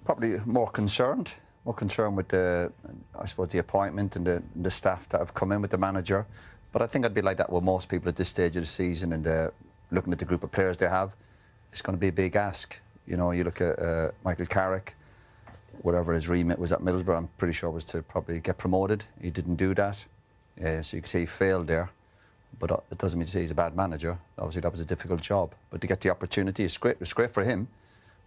Probably more concerned with the, I suppose, the appointment and the staff that have come in with the manager. But I think I'd be like that with most people at this stage of the season, and looking at the group of players they have, it's going to be a big ask. You know, you look at Michael Carrick, whatever his remit was at Middlesbrough, I'm pretty sure was to probably get promoted. He didn't do that, so you could say he failed there. But it doesn't mean to say he's a bad manager. Obviously, that was a difficult job. But to get the opportunity, it's great. It's great for him.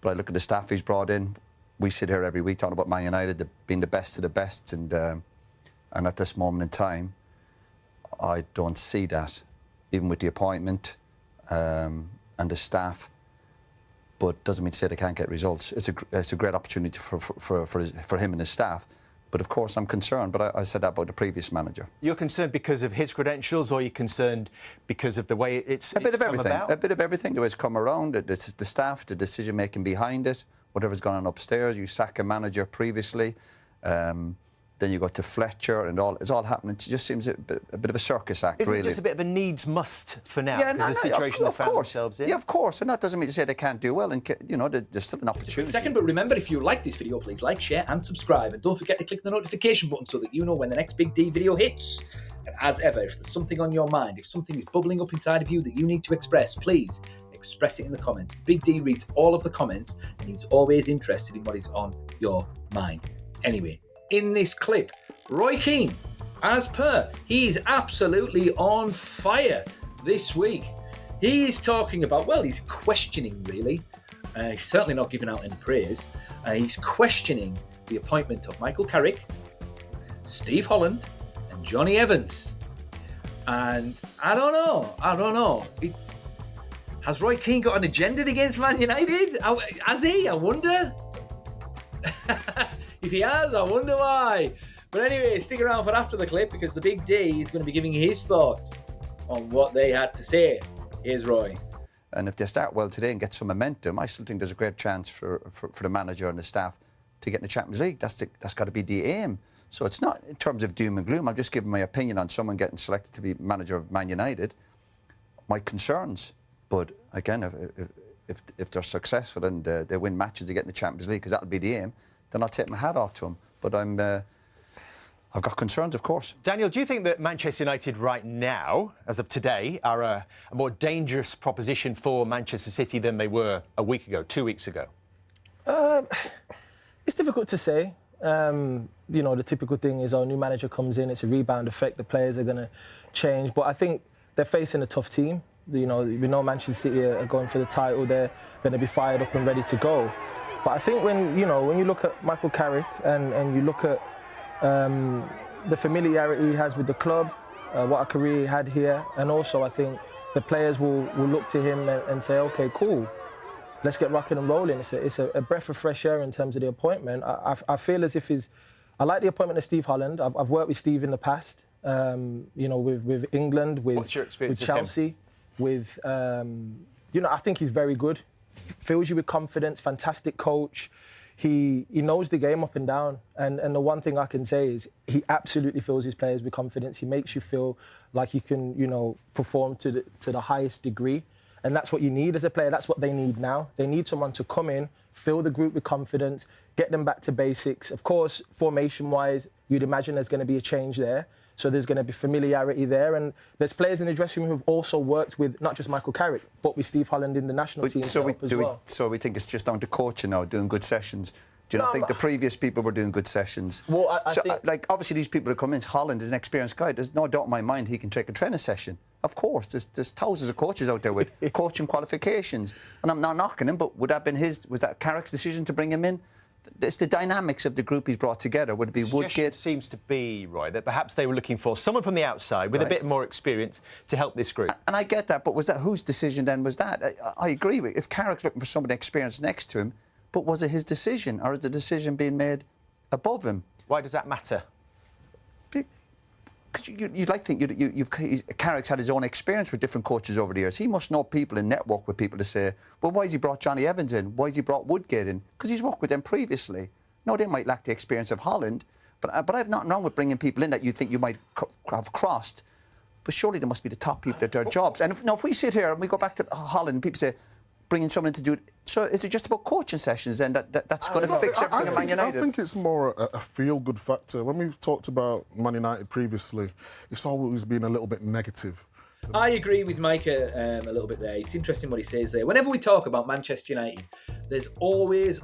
But I look at the staff he's brought in. We sit here every week talking about Man United being the best of the best, and at this moment in time, I don't see that, even with the appointment and the staff. But doesn't mean to say they can't get results. It's a great opportunity for him and his staff. But of course, I'm concerned. But I said that about the previous manager. You're concerned because of his credentials, or are you concerned because of the way it's a bit of everything? About? A bit of everything. The way it's come around, the staff, the decision making behind it, whatever's gone on upstairs. You sack a manager previously, then you go to Fletcher, and it's all happening. It just seems a bit of a circus act. Isn't really. it just a bit of a needs must for now? Yeah, the situation they found themselves in. Yeah, of course, and that doesn't mean to say they can't do well, and you know, there's still an opportunity. Second, but remember, if you like this video, please like, share, and subscribe, and don't forget to click the notification button so that you know when the next Big D video hits. And as ever, if there's something on your mind, if something is bubbling up inside of you that you need to express, please express it in the comments. Big D reads all of the comments, and he's always interested in what is on your mind. Anyway, in this clip, Roy Keane, as per, he is absolutely on fire this week. He is talking about, well, he's questioning, really. He's certainly not giving out any praise. He's questioning the appointment of Michael Carrick, Steve Holland, and Jonny Evans. And I don't know. Has Roy Keane got an agenda against Man United? Has he? I wonder. If he has, I wonder why. But anyway, stick around for after the clip, because the Big D is going to be giving his thoughts on what they had to say. Here's Roy. And if they start well today and get some momentum, I still think there's a great chance for the manager and the staff to get in the Champions League. That's got to be the aim. So it's not in terms of doom and gloom. I'm just giving my opinion on someone getting selected to be manager of Man United. My concerns. But again, if they're successful and they win matches to get in the Champions League, because that'll be the aim, then I'll take my hat off to them. But I've got concerns, of course. Daniel, do you think that Manchester United right now, as of today, are a more dangerous proposition for Manchester City than they were a week ago, 2 weeks ago? It's difficult to say. You know, the typical thing is, new manager comes in, it's a rebound effect, the players are going to change. But I think they're facing a tough team. You know, we know Manchester City are going for the title, they're going to be fired up and ready to go. But I think when you look at Michael Carrick and you look at the familiarity he has with the club, what a career he had here, and also I think the players will look to him and say, OK, cool, let's get rocking and rolling. It's a breath of fresh air in terms of the appointment. I feel as if I like the appointment of Steve Holland. I've worked with Steve in the past, you know, with England, What's your experience with Chelsea, with, you know, I think he's very good. Fills you with confidence, fantastic coach. He knows the game up and down. And the one thing I can say is he absolutely fills his players with confidence. He makes you feel like you can, you know, perform to the highest degree. And that's what you need as a player. That's what they need now. They need someone to come in, fill the group with confidence, get them back to basics. Of course, formation-wise, you'd imagine there's going to be a change there. So there's going to be familiarity there. And there's players in the dressing room who've also worked with not just Michael Carrick, but with Steve Holland in the national team as well. So we think it's just down to coaching now, doing good sessions. Do you not think the previous people were doing good sessions? Well, I think... like, obviously, these people who come in, Holland is an experienced guy. There's no doubt in my mind he can take a training session. Of course, there's thousands of coaches out there with coaching qualifications. And I'm not knocking him, but was that Carrick's decision to bring him in? It's the dynamics of the group he's brought together. Would it be Woodgate? Seems to be, Roy, that perhaps they were looking for someone from the outside with a bit more experience to help this group. And I get that, but was that whose decision then was that? I agree with if Carrick's looking for somebody experienced next to him, but was it his decision, or is the decision being made above him? Why does that matter? Because you'd like to think Carrick's had his own experience with different coaches over the years. He must know people and network with people to say, well, why has he brought Jonny Evans in? Why has he brought Woodgate in? Because he's worked with them previously. No, they might lack the experience of Holland, but I have nothing wrong with bringing people in that you think you might have crossed. But surely they must be the top people at their jobs. And if we sit here and we go back to Holland and people say, bringing someone in to do it. So is it just about coaching sessions then that's going to fix everything at Man United? I think it's more a feel-good factor. When we've talked about Man United previously, it's always been a little bit negative. I agree with Mike a little bit there. It's interesting what he says there. Whenever we talk about Manchester United, there's always a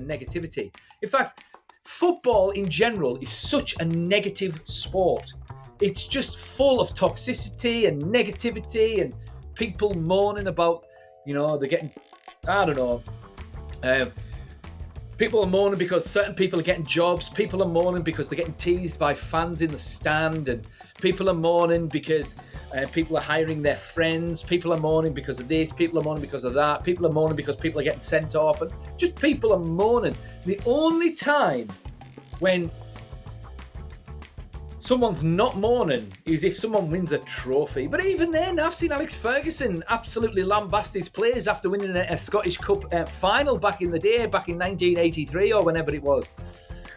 negativity. In fact, football in general is such a negative sport. It's just full of toxicity and negativity and people moaning about, they're getting, I don't know, people are moaning because certain people are getting jobs. People are moaning because they're getting teased by fans in the stand. And people are moaning because people are hiring their friends. People are moaning because of this. People are moaning because of that. People are moaning because people are getting sent off. And just people are moaning. The only time when someone's not mourning is if someone wins a trophy. But even then, I've seen Alex Ferguson absolutely lambast his players after winning a Scottish Cup final back in the day, back in 1983 or whenever it was.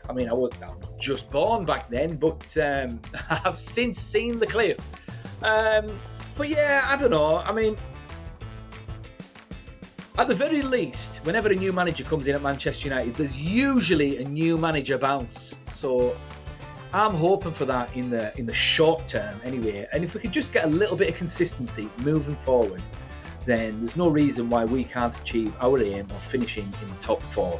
I mean, I was just born back then, but I've since seen the clip. But yeah, I don't know. I mean, at the very least, whenever a new manager comes in at Manchester United, there's usually a new manager bounce. So I'm hoping for that in the short term anyway. And if we could just get a little bit of consistency moving forward, then there's no reason why we can't achieve our aim of finishing in the top 4.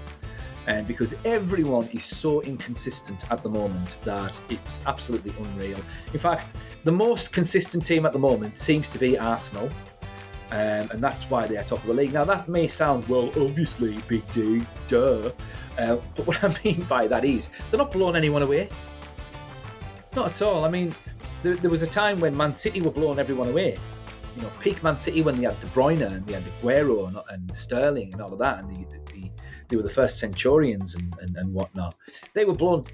And because everyone is so inconsistent at the moment that it's absolutely unreal. In fact, the most consistent team at the moment seems to be Arsenal. And that's why they're top of the league. Now, that may sound, well, obviously, Big D, duh. But what I mean by that is they're not blowing anyone away. Not at all. I mean, there was a time when Man City were blowing everyone away. Peak Man City when they had De Bruyne and they had Aguero and Sterling and all of that, and they were the first Centurions and whatnot. They were blowing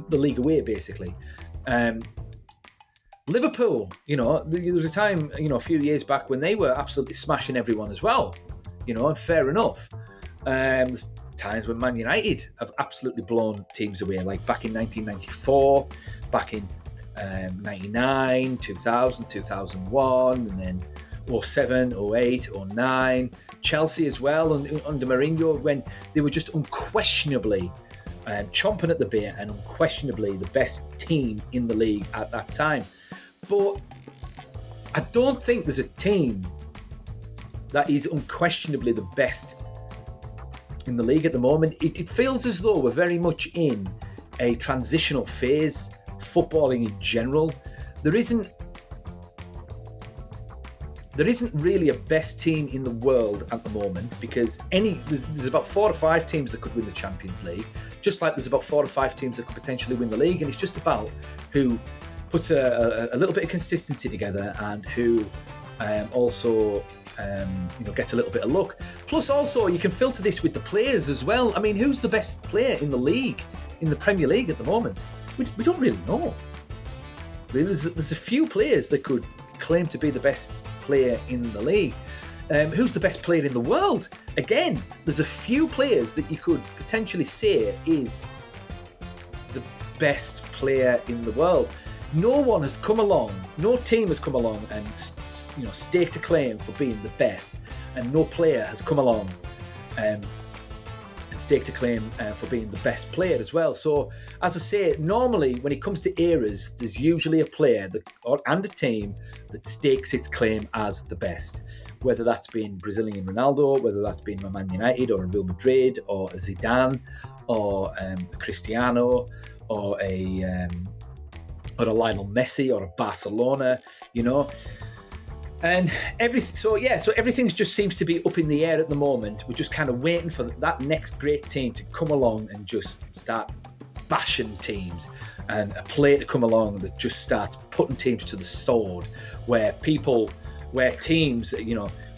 the league away, basically. Liverpool, there was a time, a few years back when they were absolutely smashing everyone as well, and fair enough. There's times when Man United have absolutely blown teams away, like back in 1994, back in 99, 2000, 2001, and then 07, 08, 09. Chelsea as well, under Mourinho, when they were just unquestionably chomping at the bit and unquestionably the best team in the league at that time. But I don't think there's a team that is unquestionably the best in the league at the moment. It feels as though we're very much in a transitional phase, footballing in general. There isn't really a best team in the world at the moment, because there's about 4 or 5 teams that could win the Champions League, just like there's about 4 or 5 teams that could potentially win the league, and it's just about who puts a little bit of consistency together and who also gets a little bit of luck. Plus, also, you can filter this with the players as well. I mean, who's the best player in the league, in the Premier League at the moment? We don't really know. There's a few players that could claim to be the best player in the league. Who's the best player in the world? Again, there's a few players that you could potentially say is the best player in the world. No one has come along, no team has come along and staked a claim for being the best, and no player has come along and staked a claim for being the best player as well. So, as I say, normally when it comes to eras, there's usually a player and a team that stakes its claim as the best. Whether that's been Brazilian Ronaldo, whether that's been Man United or Real Madrid or a Zidane or a Cristiano or a Lionel Messi or a Barcelona, And everything just seems to be up in the air at the moment. We're just kind of waiting for that next great team to come along and just start bashing teams, and a player to come along that just starts putting teams to the sword, where teams,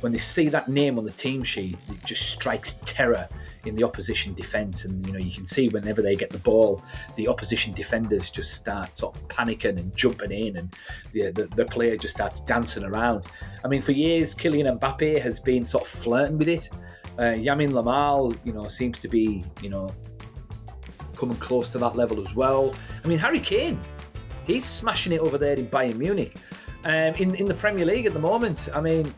when they see that name on the team sheet, it just strikes terror in the opposition defence. And you can see whenever they get the ball, the opposition defenders just start sort of panicking and jumping in, and the player just starts dancing around. I mean, for years, Kylian Mbappe has been sort of flirting with it. Yamin Lamal, seems to be, coming close to that level as well. I mean, Harry Kane, he's smashing it over there in Bayern Munich. In the Premier League at the moment, I mean,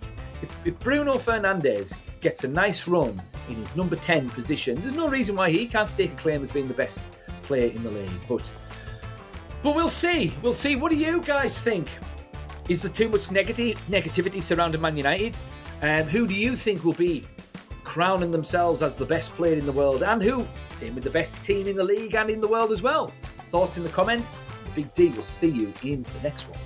if Bruno Fernandes gets a nice run in his number 10 position, there's no reason why he can't stake a claim as being the best player in the league. But we'll see. We'll see. What do you guys think? Is there too much negativity surrounding Man United? Who do you think will be crowning themselves as the best player in the world? And who, same with the best team in the league and in the world as well? Thoughts in the comments. Big D will see you in the next one.